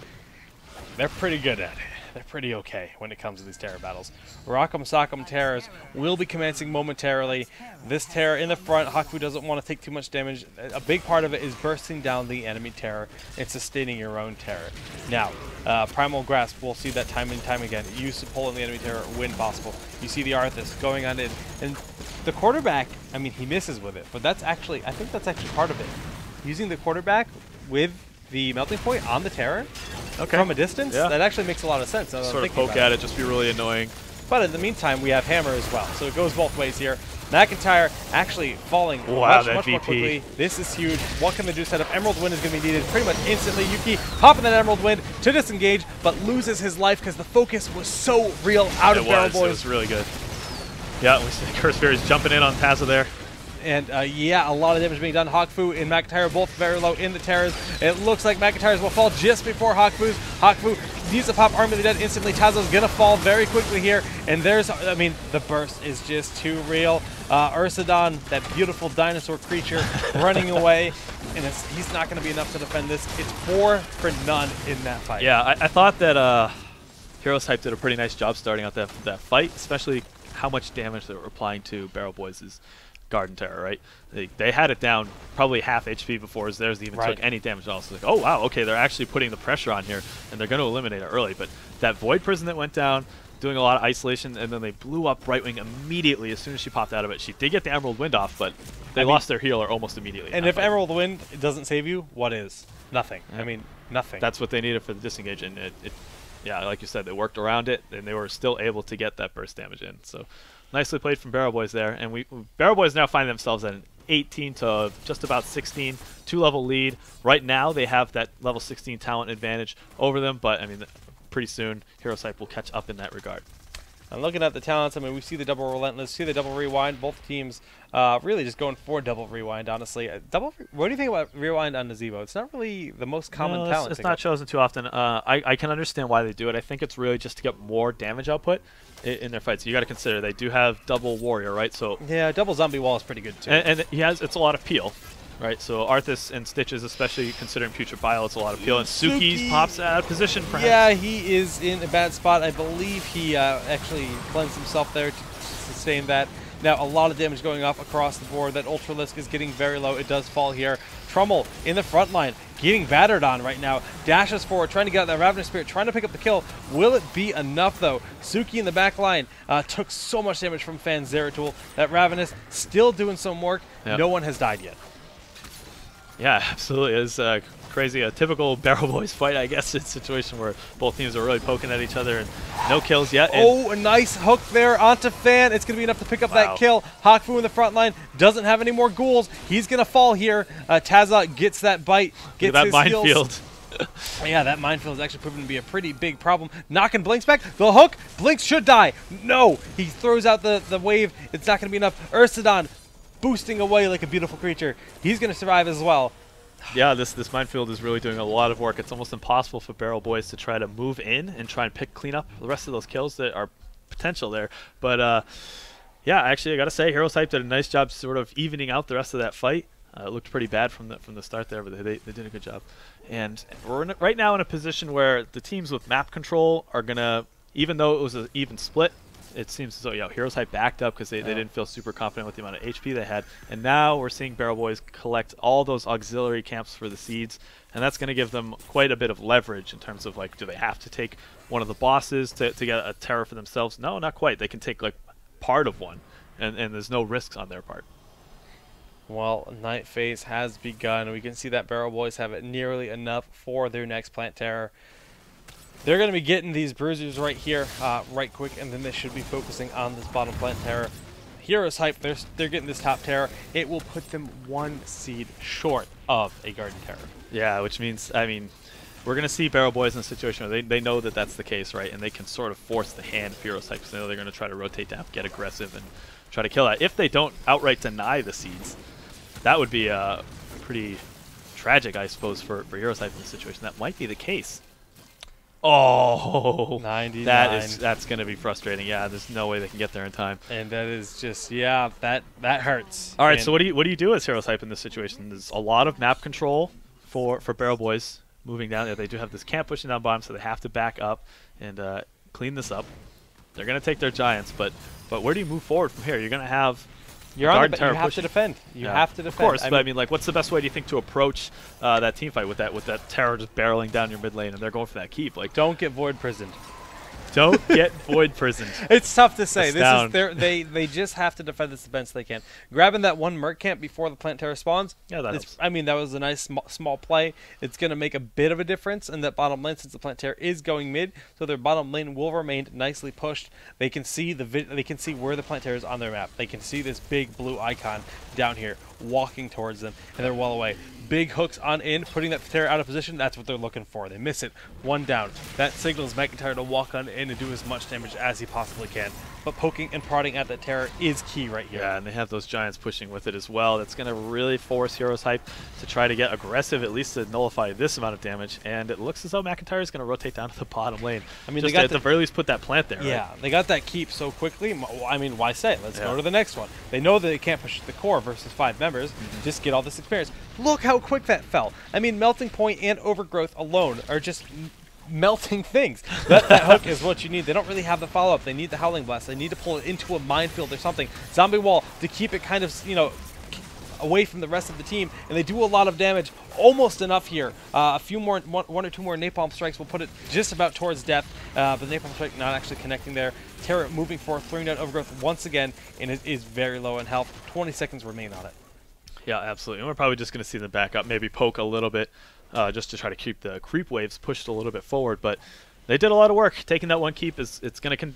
they're pretty good at it. They're pretty okay when it comes to these terror battles. Rock'em Sock'em Terrors will be commencing momentarily. This terror in the front, Haku doesn't want to take too much damage. A big part of it is bursting down the enemy terror and sustaining your own terror. Now, Primal Grasp, we'll see that time and time again. Use to pull in the enemy terror when possible. You see the Arthas going on in. And the quarterback, I mean, he misses with it, but that's actually, I think that's actually part of it. Using the quarterback with the melting point on the terror from a distance, that actually makes a lot of sense.
Sort of poke at it, just be really annoying.
But in the meantime, we have Hammer as well, so it goes both ways here. McIntyre actually falling
much
more quickly. This is huge. What can they do? Set up Emerald Wind is going to be needed pretty much instantly. Yuki popping that Emerald Wind to disengage, but loses his life because the focus was so real out of Barrel Boys.
It was really good. Yeah, we see Curse Fairies jumping in on Tazza there.
And yeah, a lot of damage being done. Hakfu and McIntyre both very low in the terrors. It looks like McIntyre's will fall just before Hakfu's. Hakfu needs to pop Army of the Dead instantly. Tazza's going to fall very quickly here. And there's, I mean, the burst is just too real. Ursidon, that beautiful dinosaur creature, running away. And he's not going to be enough to defend this. It's 4 for none in that fight.
Yeah, I thought that Heroes Hype did a pretty nice job starting out that fight, especially how much damage they were applying to Barrel Boys' Garden Terror, right? They had it down probably half HP before theirs even took any damage at all. So like, oh wow, okay, they're actually putting the pressure on here, and they're going to eliminate it early. But that Void Prison that went down, doing a lot of isolation, and then they blew up Brightwing immediately as soon as she popped out of it. She did get the Emerald Wind off, but they lost their healer almost immediately.
And if Emerald Wind doesn't save you, what is? Nothing. Yeah. I mean, nothing.
That's what they needed for the disengage, and yeah, like you said, they worked around it, and they were still able to get that burst damage in. So nicely played from Barrel Boys there, and Barrel Boys now find themselves at an 18 to just about 16, 2-level lead. Right now, they have that level 16 talent advantage over them, but I mean, pretty soon, Heroes Hype will catch up in that regard.
And looking at the talents, I mean, we see the double relentless, see the double rewind. Both teams really just going for double rewind, honestly. What do you think about rewind on Nazebo? It's not really the most common talent.
It's not chosen too often. I can understand why they do it. I think it's really just to get more damage output in their fights. You got to consider they do have double warrior, right? So
yeah, double zombie wall is pretty good too.
And it's a lot of peel. Right, so Arthas and Stitches, especially considering Putrid Bile, it's a lot of peel. And Suki's pops out of position, perhaps.
Yeah, he is in a bad spot. I believe he actually cleansed himself there to sustain that. Now, a lot of damage going off across the board. That Ultralisk is getting very low. It does fall here. Trummel in the front line, getting battered on right now. Dashes forward, trying to get out that Ravenous Spirit, trying to pick up the kill. Will it be enough, though? Suki in the back line took so much damage from Fan Zeratul. That Ravenous still doing some work. Yep. No one has died yet.
Yeah, absolutely. It's crazy. A typical Barrel Boys fight, I guess. It's a situation where both teams are really poking at each other and no kills yet.
Oh, a nice hook there onto Fan. It's going to be enough to pick up that kill. Hakfu in the front line doesn't have any more ghouls. He's going to fall here. Tazza gets that bite. Gets
that
his
minefield.
Yeah, that minefield is actually proven to be a pretty big problem. Knocking Blinks back. The hook. Blinks should die. No. He throws out the wave. It's not going to be enough. Ursidon boosting away like a beautiful creature. He's going to survive as well.
Yeah, this minefield is really doing a lot of work. It's almost impossible for Barrel Boys to try to move in and try and clean up the rest of those kills that are potential there. But yeah, actually, I gotta say, Heroes Hype did a nice job sort of evening out the rest of that fight. It looked pretty bad from the start there, but they did a good job. And we're right now in a position where the teams with map control are gonna, even though it was an even split, it seems as though Heroes Hype backed up because they didn't feel super confident with the amount of HP they had. And now we're seeing Barrel Boys collect all those auxiliary camps for the seeds, and that's going to give them quite a bit of leverage in terms of, like, do they have to take one of the bosses to get a terror for themselves? No, not quite. They can take, like, part of one, and there's no risks on their part.
Well, Night Phase has begun. We can see that Barrel Boys have it nearly enough for their next Plant Terror. They're going to be getting these bruisers right here, right quick, and then they should be focusing on this bottom Plant Terror. Heroes Hype, they're getting this top Terror. It will put them 1 seed short of a Garden Terror.
Yeah, which means, I mean, we're going to see Barrel Boys in a situation where they know that that's the case, right? And they can sort of force the hand of Heroes Hype because they know they're going to try to rotate down, get aggressive, and try to kill that. If they don't outright deny the seeds, that would be pretty tragic, I suppose, for Heroes Hype in this situation. That might be the case. Oh,
99.
That's going to be frustrating. Yeah, there's no way they can get there in time.
And that is just, yeah, that hurts.
All right, so what do you do as Heroes Hype in this situation? There's a lot of map control for Barrel Boys moving down there. They do have this camp pushing down bottom, so they have to back up and clean this up. They're going to take their giants, but where do you move forward from here? You're going to have
you have to defend. You have to defend.
Of course, but I mean, like, what's the best way do you think to approach that team fight with that terror just barreling down your mid lane and they're going for that keep? Like,
don't get void prisoned.
Don't get void prisoned.
It's tough to say. They just have to defend this the best they can. Grabbing that one Merc camp before the Plant Terror spawns.
Yeah, that helps.
I mean, that was a nice small play. It's going to make a bit of a difference in that bottom lane since the Plant Terror is going mid, so their bottom lane will remain nicely pushed. They can see where the Plant Terror is on their map. They can see this big blue icon down here walking towards them, and they're well away. Big hooks on in, putting that Terror out of position. That's what they're looking for. They miss it. 1 down. That signals McIntyre to walk on in and do as much damage as he possibly can. But poking and prodding at that Terror is key right here.
Yeah, and they have those giants pushing with it as well. That's going to really force Heroes Hype to try to get aggressive, at least to nullify this amount of damage. And it looks as though McIntyre is going to rotate down to the bottom lane. I mean, just at the very least put that plant there.
Yeah,
right?
They got that keep so quickly. I mean, why say? Let's go to the next one. They know that they can't push the core versus 5 members. Just get all this experience. Look how quick that fell. I mean, Melting Point and Overgrowth alone are just melting things. That hook is what you need. They don't really have the follow-up. They need the Howling Blast. They need to pull it into a minefield or something. Zombie Wall to keep it kind of, away from the rest of the team, and they do a lot of damage. Almost enough here. A few more, one or two more Napalm Strikes will put it just about towards death, but Napalm Strike not actually connecting there. Terror moving forward, throwing down Overgrowth once again, and it is very low in health. 20 seconds remain on it.
Yeah, absolutely. And we're probably just going to see them back up, maybe poke a little bit, just to try to keep the creep waves pushed a little bit forward. But they did a lot of work. Taking that one keep it's going to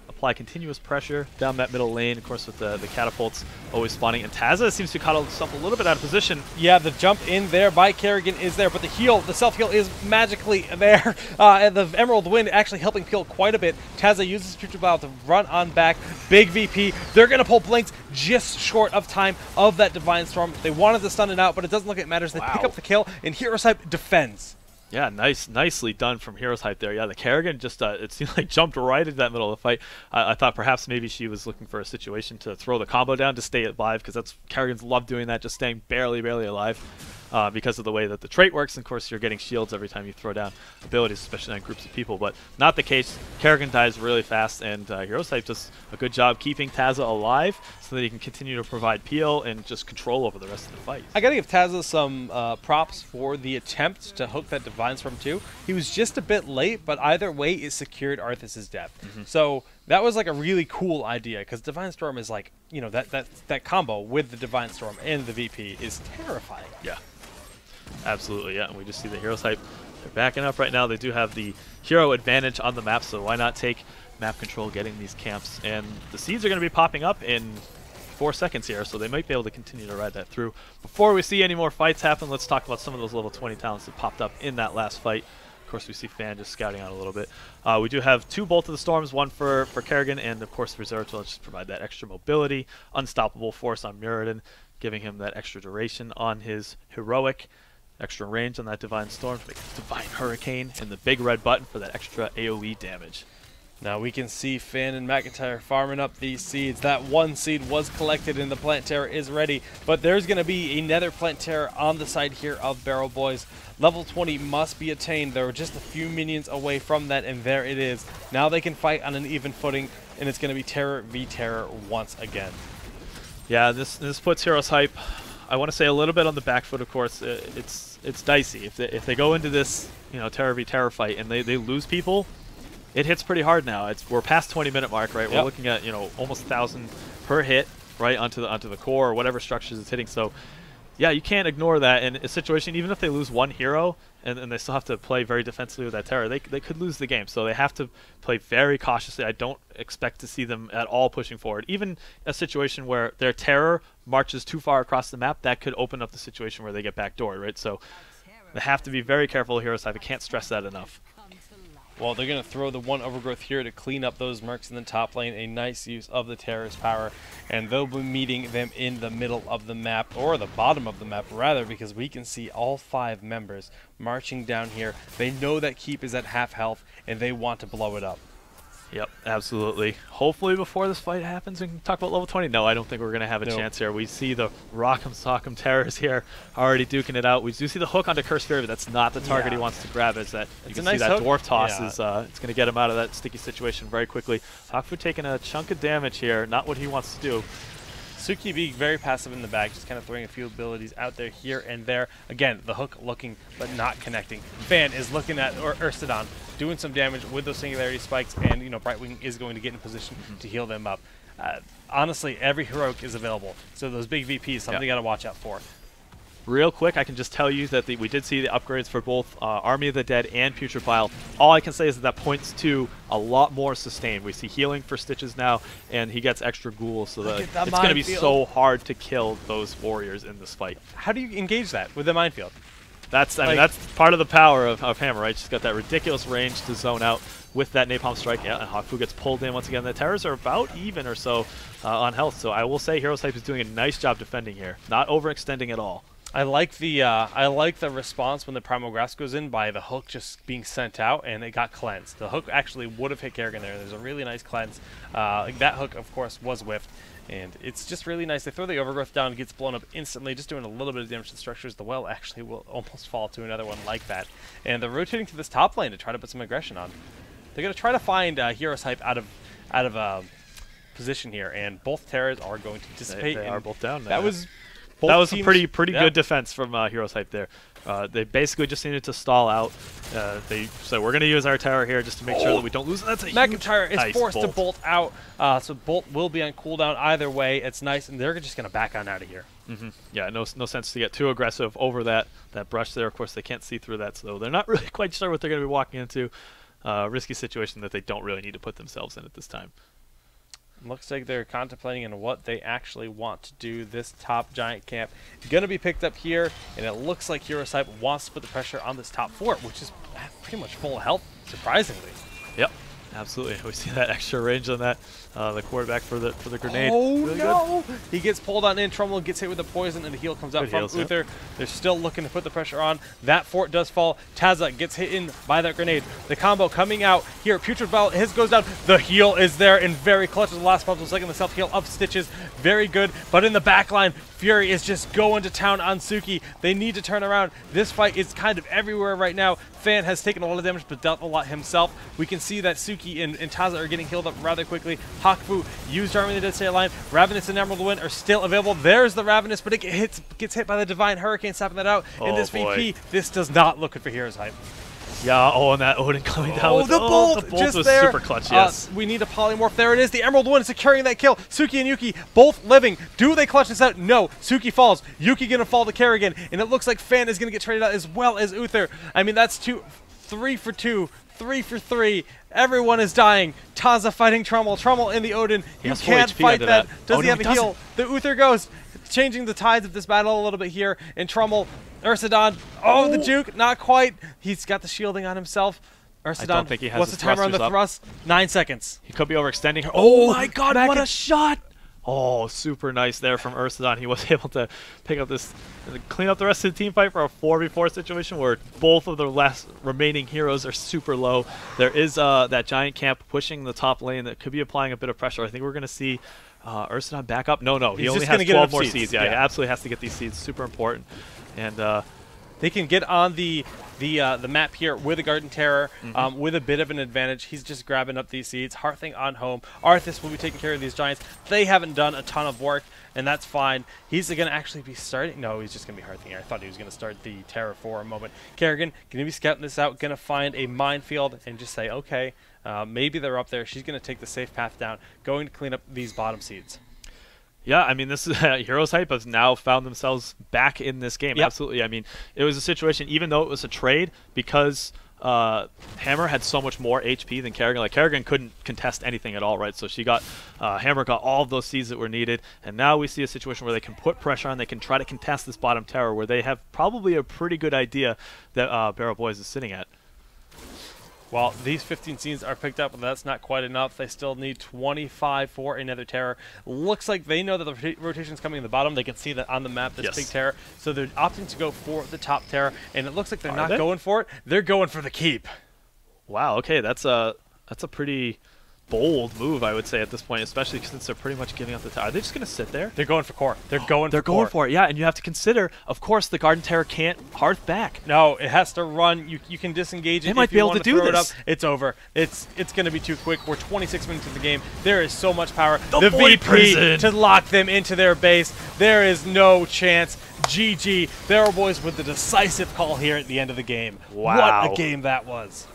apply continuous pressure down that middle lane, of course, with the catapults always spawning. And Tazza seems to caught himself a little bit out of position.
Yeah, the jump in there by Kerrigan is there, but the self-heal is magically there. And the Emerald Wind actually helping Peel quite a bit. Tazza uses Spiritual Bow to run on back. Big VP. They're going to pull Blinks just short of time of that Divine Storm. They wanted to stun it out, but it doesn't look like it matters. They pick up the kill, and Heroes Hype defends.
Yeah, nicely done from Heroes Hype there. Yeah, the Kerrigan just, it seemed like jumped right into that middle of the fight. I thought perhaps maybe she was looking for a situation to throw the combo down to stay alive, because that's Kerrigan's love doing that, just staying barely alive. Because of the way that the trait works. And of course, you're getting shields every time you throw down abilities, especially on groups of people. But not the case. Kerrigan dies really fast, and Heroes Hype does a good job keeping Tazza alive so that he can continue to provide peel and just control over the rest of the fight.
I gotta give Tazza some props for the attempt to hook that Divine Storm too. He was just a bit late, but either way, it secured Arthas's death. So that was like a really cool idea, because Divine Storm is like, that combo with the Divine Storm and the VP is terrifying.
Yeah. Absolutely, yeah. And we just see the Heroes Hype. They're backing up right now. They do have the hero advantage on the map, so why not take map control getting these camps? And the seeds are going to be popping up in 4 seconds here, so they might be able to continue to ride that through. Before we see any more fights happen, let's talk about some of those level 20 talents that popped up in that last fight. course, we see Fan just scouting out a little bit. We do have 2 Bolt of the Storms, 1 for Kerrigan, and of course Reserve will just provide that extra mobility, unstoppable force on Muradin, giving him that extra duration on his heroic, extra range on that Divine Storm, Divine Hurricane, and the big red button for that extra AoE damage.
Now we can see Finn and McIntyre farming up these seeds. That 1 seed was collected and the Plant Terror is ready, but there's going to be another Plant Terror on the side here of Barrel Boys. Level 20 must be attained. There were just a few minions away from that, and there it is. Now they can fight on an even footing, and it's going to be Terror v Terror once again.
Yeah, this puts Heroes Hype, I want to say, a little bit on the back foot. Of course, it's dicey. If they go into this, you know, Terror v Terror fight and they lose people, it hits pretty hard now. We're past 20-minute mark, right?
Yep.
We're looking at, you know, almost 1,000 per hit, right, onto the core or whatever structures it's hitting. So, yeah, you can't ignore that. In a situation, even if they lose 1 hero and they still have to play very defensively with that Terror, they could lose the game. So they have to play very cautiously. I don't expect to see them at all pushing forward. Even a situation where their Terror marches too far across the map, that could open up the situation where they get backdoored, right? So they have to be very careful of Heroes Hype. I can't stress that enough.
Well, they're going to throw the 1 Overgrowth here to clean up those mercs in the top lane. A nice use of the Terror's power. And they'll be meeting them in the middle of the map, or the bottom of the map, rather, because we can see all 5 members marching down here. They know that Keep is at half health, and they want to blow it up.
Yep, absolutely. Hopefully before this fight happens, we can talk about level 20. No, I don't think we're going to have a chance here. We see the Rock'em Sock'em Terrors here already duking it out. We do see the hook onto Curse Fury, but that's not the target he wants to grab. Is that you can see that Dwarf Toss is it's going to get him out of that sticky situation very quickly. Hakfu taking a chunk of damage here, not what he wants to do.
Suki being very passive in the back, just kind of throwing a few abilities out there here and there. Again, the hook looking but not connecting. Fan is looking at Urstodon, doing some damage with those Singularity Spikes, and you know Brightwing is going to get in position to heal them up. Honestly, every heroic is available, so those big VPs, something you got to watch out for.
Real quick, I can just tell you that we did see the upgrades for both Army of the Dead and Putrid Bile. All I can say is that points to a lot more sustain. We see healing for Stitches now, and he gets extra ghouls, so that it's going to be so hard to kill those warriors in this fight.
How do you engage that with the minefield?
That's I mean, that's part of the power of Hammer, right? She's got that ridiculous range to zone out with that Napalm Strike. Yeah, and Hakfu gets pulled in once again. The Terrors are about even or so on health, so I will say Heroes Hype is doing a nice job defending here, not overextending at all.
I like the response when the Primal Grasp goes in by the hook just being sent out and it got cleansed. The hook actually would have hit Kerrigan there. There's a really nice cleanse. That hook, of course, was whiffed, and it's just really nice. They throw the Overgrowth down, gets blown up instantly, just doing a little bit of damage to the structures. The well actually will almost fall to another one like that. And they're rotating to this top lane to try to put some aggression on. They're going to try to find Heroes Hype out of position here, and both Terrors are going to dissipate.
They are both down now.
That was
a pretty good defense from Heroes Hype there. They basically just needed to stall out. So we're going to use our Terror here just to make sure that we don't lose. That's a
McIntyre is forced to bolt out, so Bolt will be on cooldown either way. It's nice, and they're just going to back on out of here. Yeah, no sense to get too aggressive over that brush there. Of course, they can't see through that, so they're not really quite sure what they're going to be walking into. Risky situation that they don't really need to put themselves in at this time. Looks like they're contemplating on what they actually want to do. This top giant camp going to be picked up here, and it looks like Heroes Hype wants to put the pressure on this top 4, which is pretty much full health, surprisingly.
Yep, absolutely. We see that extra range on that. The quarterback for the grenade.
Oh
really
no!
Good.
He gets pulled on in. Trumbull gets hit with the poison, and the heal comes out from Uther. They're still looking to put the pressure on. That fort does fall. Tazza gets hit in by that grenade. The combo coming out here. Putrid Bile, his goes down. The heal is there, and very clutch as the last possible second. The self heal of Stitches, very good. But in the back line, Fury is just going to town on Suki. They need to turn around. This fight is kind of everywhere right now. Fan has taken a lot of damage, but dealt a lot himself. We can see that Suki and Tazza are getting healed up rather quickly. Hakfu used Army of the Dead State line. Ravenous and Emerald Wind are still available. There's the Ravenous, but it gets hit by the Divine Hurricane, stopping that out. In this VP, this does not look good for Heroes Hype.
Yeah, and that Odin coming down with
the bolt!
The bolt
just
was
there.
Super clutch, yes.
We need a polymorph. There it is. The Emerald Wind securing that kill. Suki and Yuki both living. Do they clutch this out? No. Suki falls. Yuki going to fall to Kerrigan, and it looks like Fan is going to get traded out as well as Uther. I mean, that's 3 for 2. 3 for 3. Everyone is dying. Tazza fighting Trumbull. Trumbull in the Odin. You can't fight that. Does he have a heal? The Uther Ghost changing the tides of this battle a little bit here. And Trumbull Ursadon. Oh, the juke. Not quite. He's got the shielding on himself. Ursadon.
I don't think he has
What's
his
the timer on the
thrusters up.
thrust? 9 seconds.
He could be overextending her.
Oh,
Oh my god,
back
what
in-
a shot! Oh, super nice there from Ursadon. He was able to pick up this, clean up the rest of the team fight for a 4v4 situation where both of the last remaining heroes are super low. There is that giant camp pushing the top lane that could be applying a bit of pressure. I think we're going to see Ursadon back up. No, he
He's
only
just
has
gonna get
12
enough
more
seeds.
seeds. Yeah, he absolutely has to get these seeds. Super important. And
they can get on the map here with a Garden Terror with a bit of an advantage. He's just grabbing up these seeds. Hearthing on home. Arthas will be taking care of these Giants. They haven't done a ton of work, and that's fine. He's going to actually be starting. No, he's just going to be Hearthing here. I thought he was going to start the Terror for a moment. Kerrigan going to be scouting this out, going to find a minefield and just say, okay, maybe they're up there. She's going to take the safe path down, going to clean up these bottom seeds.
Yeah, I mean, this is Heroes Hype has now found themselves back in this game.
Yep.
Absolutely. I mean, it was a situation, even though it was a trade, because Hammer had so much more HP than Kerrigan. Like, Kerrigan couldn't contest anything at all, right? So she got, Hammer got all of those seeds that were needed, and now we see a situation where they can put pressure on, they can try to contest this bottom tower, where they have probably a pretty good idea that Barrel Boys is sitting at.
Well, these 15 seeds are picked up, but that's not quite enough. They still need 25 for another Terror. Looks like they know that the rotation is coming in the bottom. They can see that on the map, this big Terror. So they're opting to go for the top Terror, and it looks like they're not going for it. They're going for the keep.
Wow, okay, that's a pretty bold move, I would say, at this point, especially since they're pretty much giving up the tower. Are they just going to sit there?
They're going for core. They're going
for it, yeah, and you have to consider, of course, the Garden Terror can't hearth back.
No, it has to run. You can disengage it.
They might be able to do this.
It's over. It's going to be too quick. We're 26 minutes into the game. There is so much power.
The Void
VP
Prison
to lock them into their base. There is no chance. GG. Barrel Boys with the decisive call here at the end of the game.
Wow.
What a game that was.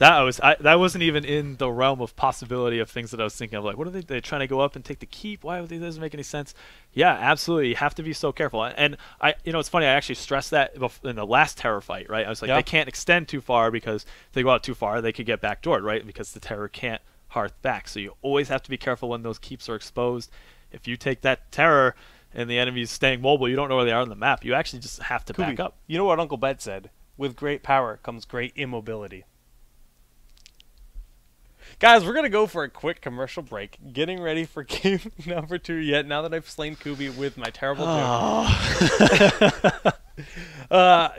That wasn't even in the realm of possibility of things that I was thinking of. Like, what are they trying to go up and take the keep? Why would they? That doesn't make any sense. Yeah, absolutely. You have to be so careful. And it's funny. I actually stressed that in the last Terror fight, right? I was like, they can't extend too far because if they go out too far, they could get backdoored, right? Because the Terror can't hearth back. So you always have to be careful when those keeps are exposed. If you take that Terror and the enemy's staying mobile, you don't know where they are on the map. You actually just have to back up.
You know what Uncle Bet said? With great power comes great immobility. Guys, we're going to go for a quick commercial break, getting ready for game number 2 yet, now that I've slain Kubi with my terrible joke.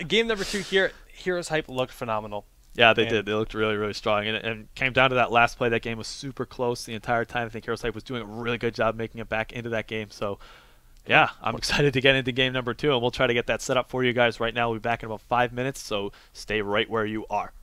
Game number 2 here, Heroes Hype looked phenomenal.
Yeah, they did. They looked really, really strong. And came down to that last play. That game was super close the entire time. I think Heroes Hype was doing a really good job making it back into that game. So, yeah, I'm excited to get into game number 2, and we'll try to get that set up for you guys right now. We'll be back in about 5 minutes, so stay right where you are.